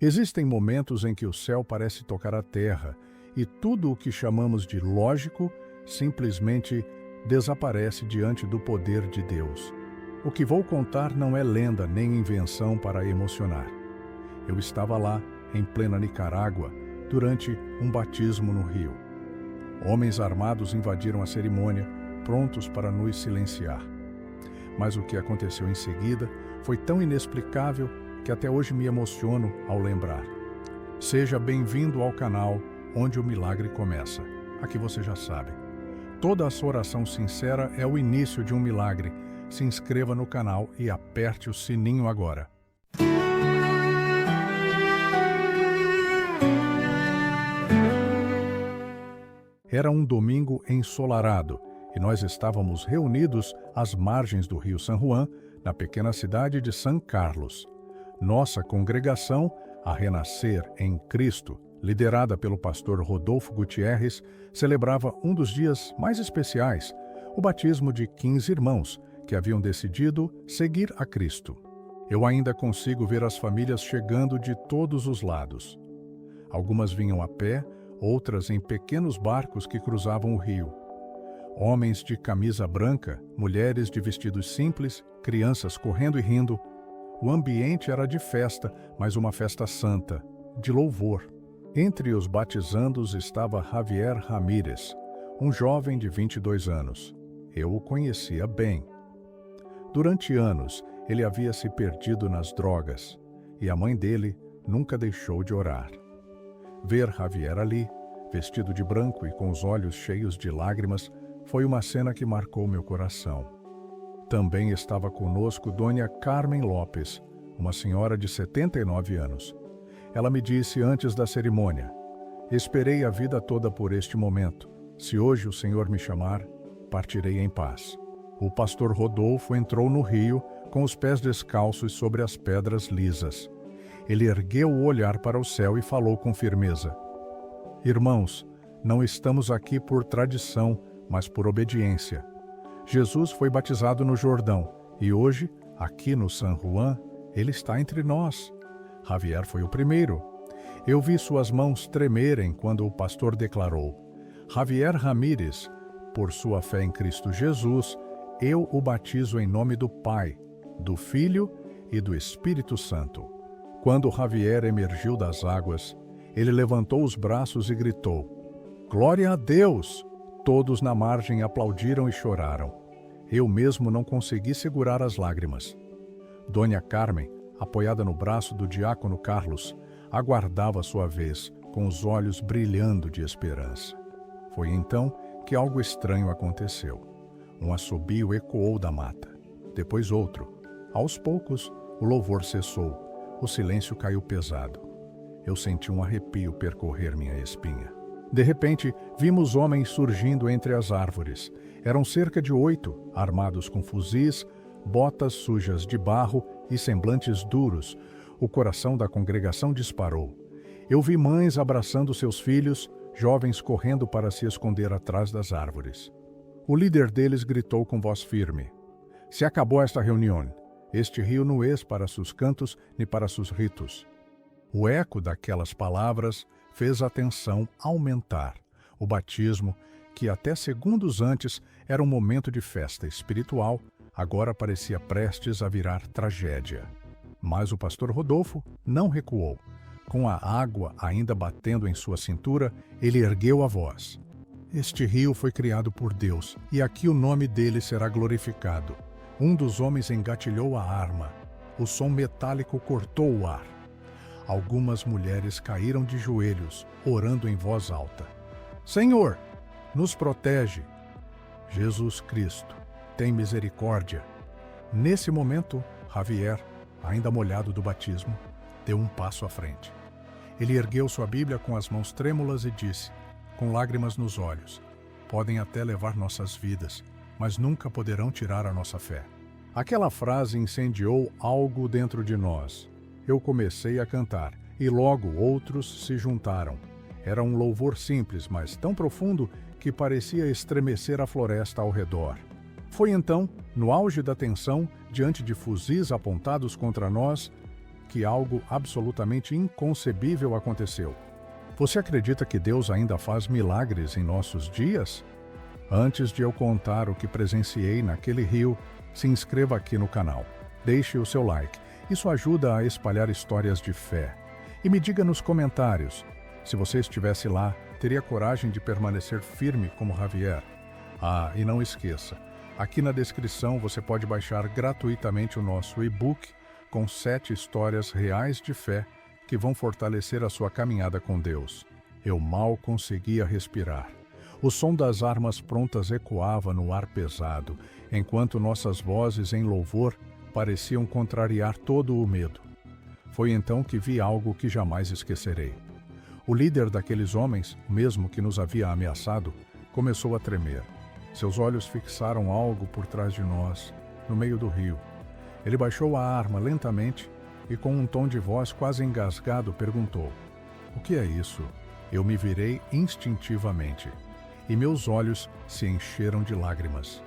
Existem momentos em que o céu parece tocar a terra e tudo o que chamamos de lógico simplesmente desaparece diante do poder de Deus. O que vou contar não é lenda nem invenção para emocionar. Eu estava lá, em plena Nicarágua, durante um batismo no rio. Homens armados invadiram a cerimônia, prontos para nos silenciar. Mas o que aconteceu em seguida foi tão inexplicável que até hoje me emociono ao lembrar. Seja bem-vindo ao canal onde o milagre começa. Aqui você já sabe. Toda a sua oração sincera é o início de um milagre. Se inscreva no canal e aperte o sininho agora. Era um domingo ensolarado e nós estávamos reunidos às margens do rio San Juan, na pequena cidade de San Carlos. Nossa congregação, a Renascer em Cristo, liderada pelo pastor Rodolfo Gutierrez, celebrava um dos dias mais especiais, o batismo de 15 irmãos que haviam decidido seguir a Cristo. Eu ainda consigo ver as famílias chegando de todos os lados. Algumas vinham a pé, outras em pequenos barcos que cruzavam o rio. Homens de camisa branca, mulheres de vestidos simples, crianças correndo e rindo. O ambiente era de festa, mas uma festa santa, de louvor. Entre os batizandos estava Javier Ramírez, um jovem de 22 anos. Eu o conhecia bem. Durante anos, ele havia se perdido nas drogas, e a mãe dele nunca deixou de orar. Ver Javier ali, vestido de branco e com os olhos cheios de lágrimas, foi uma cena que marcou meu coração. Também estava conosco Dona Carmen Lopes, uma senhora de 79 anos. Ela me disse antes da cerimônia: "Esperei a vida toda por este momento. Se hoje o Senhor me chamar, partirei em paz." O pastor Rodolfo entrou no rio com os pés descalços sobre as pedras lisas. Ele ergueu o olhar para o céu e falou com firmeza: "Irmãos, não estamos aqui por tradição, mas por obediência. Jesus foi batizado no Jordão e hoje, aqui no San Juan, ele está entre nós. Javier foi o primeiro. Eu vi suas mãos tremerem quando o pastor declarou: Javier Ramírez, por sua fé em Cristo Jesus, eu o batizo em nome do Pai, do Filho e do Espírito Santo." Quando Javier emergiu das águas, ele levantou os braços e gritou: "Glória a Deus!" Todos na margem aplaudiram e choraram. Eu mesmo não consegui segurar as lágrimas. Dona Carmen, apoiada no braço do diácono Carlos, aguardava sua vez, com os olhos brilhando de esperança. Foi então que algo estranho aconteceu. Um assobio ecoou da mata. Depois outro. Aos poucos, o louvor cessou. O silêncio caiu pesado. Eu senti um arrepio percorrer minha espinha. De repente, vimos homens surgindo entre as árvores. Eram cerca de 8, armados com fuzis, botas sujas de barro e semblantes duros. O coração da congregação disparou. Eu vi mães abraçando seus filhos, jovens correndo para se esconder atrás das árvores. O líder deles gritou com voz firme: "Se acabou esta reunião. Este rio não é para seus cantos nem para seus ritos." O eco daquelas palavras fez a tensão aumentar. O batismo, que até segundos antes era um momento de festa espiritual, agora parecia prestes a virar tragédia. Mas o pastor Rodolfo não recuou. Com a água ainda batendo em sua cintura, ele ergueu a voz: "Este rio foi criado por Deus, e aqui o nome dele será glorificado." Um dos homens engatilhou a arma. O som metálico cortou o ar. Algumas mulheres caíram de joelhos, orando em voz alta: "Senhor, nos protege. Jesus Cristo, tem misericórdia." Nesse momento, Javier, ainda molhado do batismo, deu um passo à frente. Ele ergueu sua Bíblia com as mãos trêmulas e disse, com lágrimas nos olhos: "Podem até levar nossas vidas, mas nunca poderão tirar a nossa fé." Aquela frase incendiou algo dentro de nós. Eu comecei a cantar, e logo outros se juntaram. Era um louvor simples, mas tão profundo que parecia estremecer a floresta ao redor. Foi então, no auge da tensão, diante de fuzis apontados contra nós, que algo absolutamente inconcebível aconteceu. Você acredita que Deus ainda faz milagres em nossos dias? Antes de eu contar o que presenciei naquele rio, se inscreva aqui no canal. Deixe o seu like. Isso ajuda a espalhar histórias de fé. E me diga nos comentários, se você estivesse lá, teria coragem de permanecer firme como Javier? Ah, e não esqueça, aqui na descrição você pode baixar gratuitamente o nosso e-book com 7 histórias reais de fé que vão fortalecer a sua caminhada com Deus. Eu mal conseguia respirar. O som das armas prontas ecoava no ar pesado, enquanto nossas vozes em louvor pareciam contrariar todo o medo. Foi então que vi algo que jamais esquecerei. O líder daqueles homens, o mesmo que nos havia ameaçado, começou a tremer. Seus olhos fixaram algo por trás de nós, no meio do rio. Ele baixou a arma lentamente e, com um tom de voz quase engasgado, perguntou: "O que é isso?" Eu me virei instintivamente e meus olhos se encheram de lágrimas.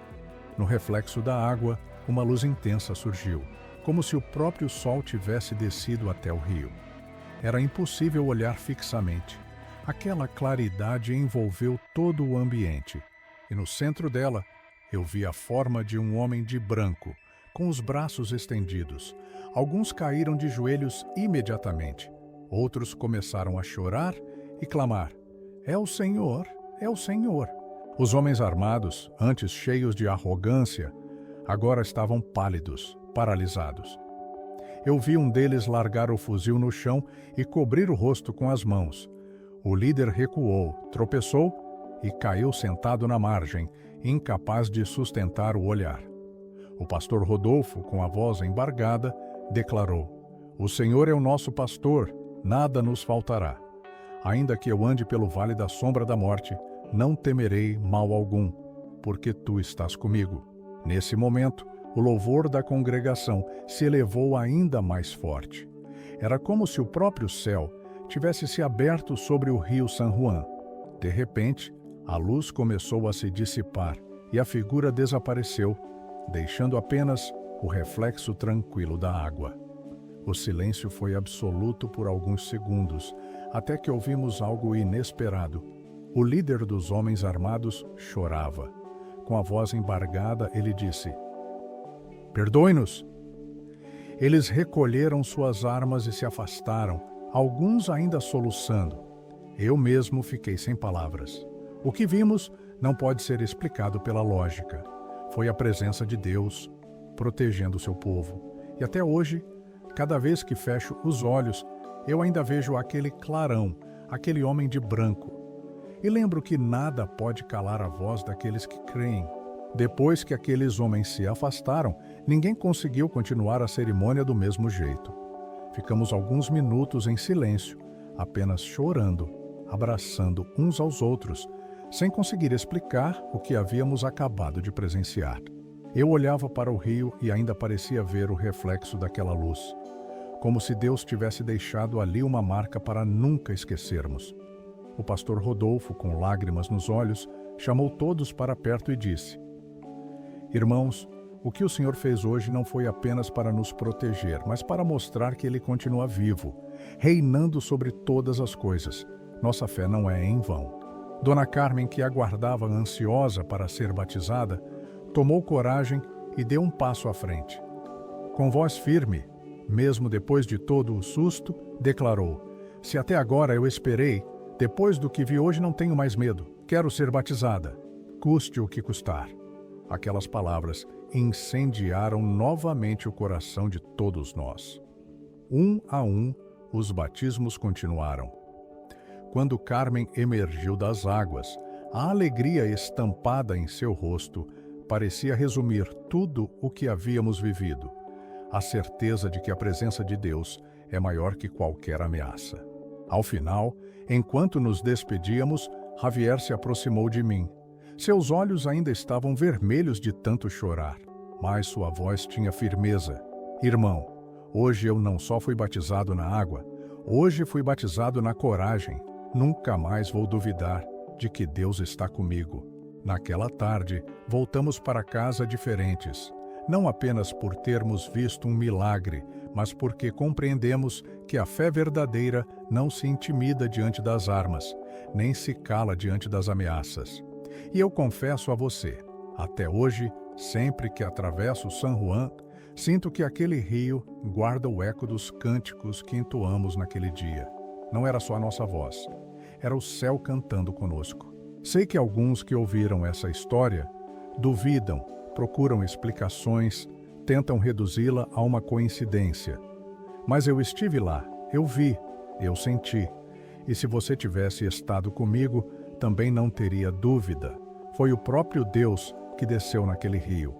No reflexo da água, uma luz intensa surgiu, como se o próprio sol tivesse descido até o rio. Era impossível olhar fixamente. Aquela claridade envolveu todo o ambiente, e no centro dela eu vi a forma de um homem de branco, com os braços estendidos. Alguns caíram de joelhos imediatamente. Outros começaram a chorar e clamar: "É o Senhor, é o Senhor." Os homens armados, antes cheios de arrogância, agora estavam pálidos, paralisados. Eu vi um deles largar o fuzil no chão e cobrir o rosto com as mãos. O líder recuou, tropeçou e caiu sentado na margem, incapaz de sustentar o olhar. O pastor Rodolfo, com a voz embargada, declarou: "O Senhor é o nosso pastor, nada nos faltará. Ainda que eu ande pelo vale da sombra da morte, não temerei mal algum, porque tu estás comigo." Nesse momento, o louvor da congregação se elevou ainda mais forte. Era como se o próprio céu tivesse se aberto sobre o rio San Juan. De repente, a luz começou a se dissipar e a figura desapareceu, deixando apenas o reflexo tranquilo da água. O silêncio foi absoluto por alguns segundos, até que ouvimos algo inesperado. O líder dos homens armados chorava. Com a voz embargada, ele disse: "Perdoe-nos." Eles recolheram suas armas e se afastaram, alguns ainda soluçando. Eu mesmo fiquei sem palavras. O que vimos não pode ser explicado pela lógica. Foi a presença de Deus protegendo seu povo. E até hoje, cada vez que fecho os olhos, eu ainda vejo aquele clarão, aquele homem de branco. E lembro que nada pode calar a voz daqueles que creem. Depois que aqueles homens se afastaram, ninguém conseguiu continuar a cerimônia do mesmo jeito. Ficamos alguns minutos em silêncio, apenas chorando, abraçando uns aos outros, sem conseguir explicar o que havíamos acabado de presenciar. Eu olhava para o rio e ainda parecia ver o reflexo daquela luz, como se Deus tivesse deixado ali uma marca para nunca esquecermos. O pastor Rodolfo, com lágrimas nos olhos, chamou todos para perto e disse: "Irmãos, o que o Senhor fez hoje não foi apenas para nos proteger, mas para mostrar que Ele continua vivo, reinando sobre todas as coisas. Nossa fé não é em vão." Dona Carmen, que aguardava ansiosa para ser batizada, tomou coragem e deu um passo à frente. Com voz firme, mesmo depois de todo o susto, declarou: "Se até agora eu esperei, depois do que vi hoje não tenho mais medo. Quero ser batizada, custe o que custar." Aquelas palavras incendiaram novamente o coração de todos nós. Um a um, os batismos continuaram. Quando Carmen emergiu das águas, a alegria estampada em seu rosto parecia resumir tudo o que havíamos vivido. A certeza de que a presença de Deus é maior que qualquer ameaça. Ao final, enquanto nos despedíamos, Javier se aproximou de mim. Seus olhos ainda estavam vermelhos de tanto chorar, mas sua voz tinha firmeza. "Irmão, hoje eu não só fui batizado na água, hoje fui batizado na coragem. Nunca mais vou duvidar de que Deus está comigo." Naquela tarde, voltamos para casa diferentes. não apenas por termos visto um milagre, mas porque compreendemos que a fé verdadeira não se intimida diante das armas, nem se cala diante das ameaças. E eu confesso a você, até hoje, sempre que atravesso San Juan, sinto que aquele rio guarda o eco dos cânticos que entoamos naquele dia. Não era só a nossa voz, era o céu cantando conosco. Sei que alguns que ouviram essa história duvidam, procuram explicações, tentam reduzi-la a uma coincidência. Mas eu estive lá, eu vi, eu senti. E se você tivesse estado comigo, também não teria dúvida. Foi o próprio Deus que desceu naquele rio.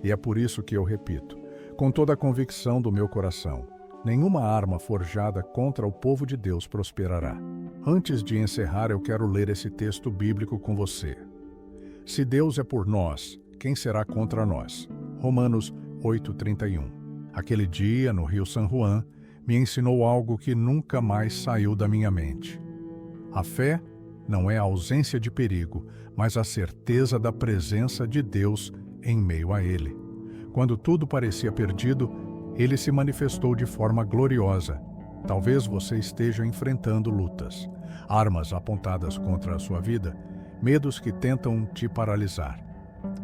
E é por isso que eu repito, com toda a convicção do meu coração, nenhuma arma forjada contra o povo de Deus prosperará. Antes de encerrar, eu quero ler esse texto bíblico com você. Se Deus é por nós, quem será contra nós? Romanos 8:31. Aquele dia, no Rio San Juan, me ensinou algo que nunca mais saiu da minha mente. A fé não é a ausência de perigo, mas a certeza da presença de Deus em meio a ele. Quando tudo parecia perdido, ele se manifestou de forma gloriosa. Talvez você esteja enfrentando lutas, armas apontadas contra a sua vida, medos que tentam te paralisar.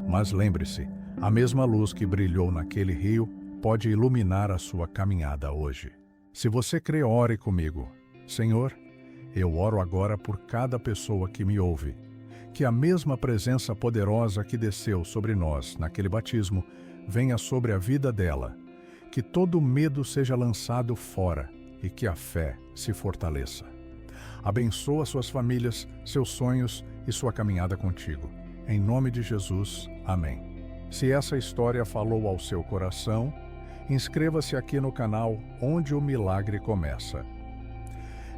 Mas lembre-se, a mesma luz que brilhou naquele rio pode iluminar a sua caminhada hoje. Se você crê, ore comigo. Senhor, eu oro agora por cada pessoa que me ouve. Que a mesma presença poderosa que desceu sobre nós naquele batismo venha sobre a vida dela. Que todo medo seja lançado fora e que a fé se fortaleça. Abençoa suas famílias, seus sonhos e sua caminhada contigo. Em nome de Jesus, amém. Se essa história falou ao seu coração, inscreva-se aqui no canal Onde o Milagre Começa.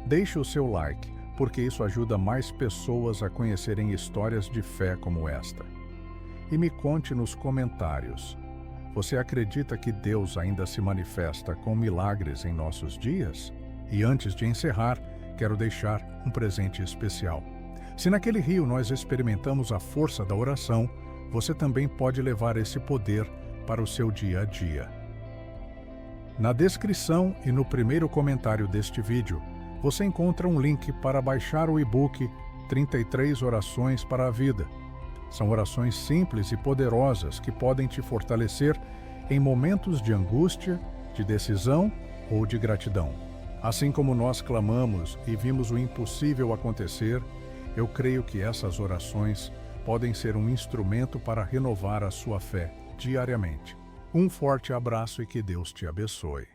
Deixe o seu like, porque isso ajuda mais pessoas a conhecerem histórias de fé como esta. E me conte nos comentários, você acredita que Deus ainda se manifesta com milagres em nossos dias? E antes de encerrar, quero deixar um presente especial. Se naquele rio nós experimentamos a força da oração, você também pode levar esse poder para o seu dia a dia. Na descrição e no primeiro comentário deste vídeo, você encontra um link para baixar o e-book 33 Orações para a Vida. São orações simples e poderosas que podem te fortalecer em momentos de angústia, de decisão ou de gratidão. Assim como nós clamamos e vimos o impossível acontecer, eu creio que essas orações podem ser um instrumento para renovar a sua fé diariamente. Um forte abraço e que Deus te abençoe.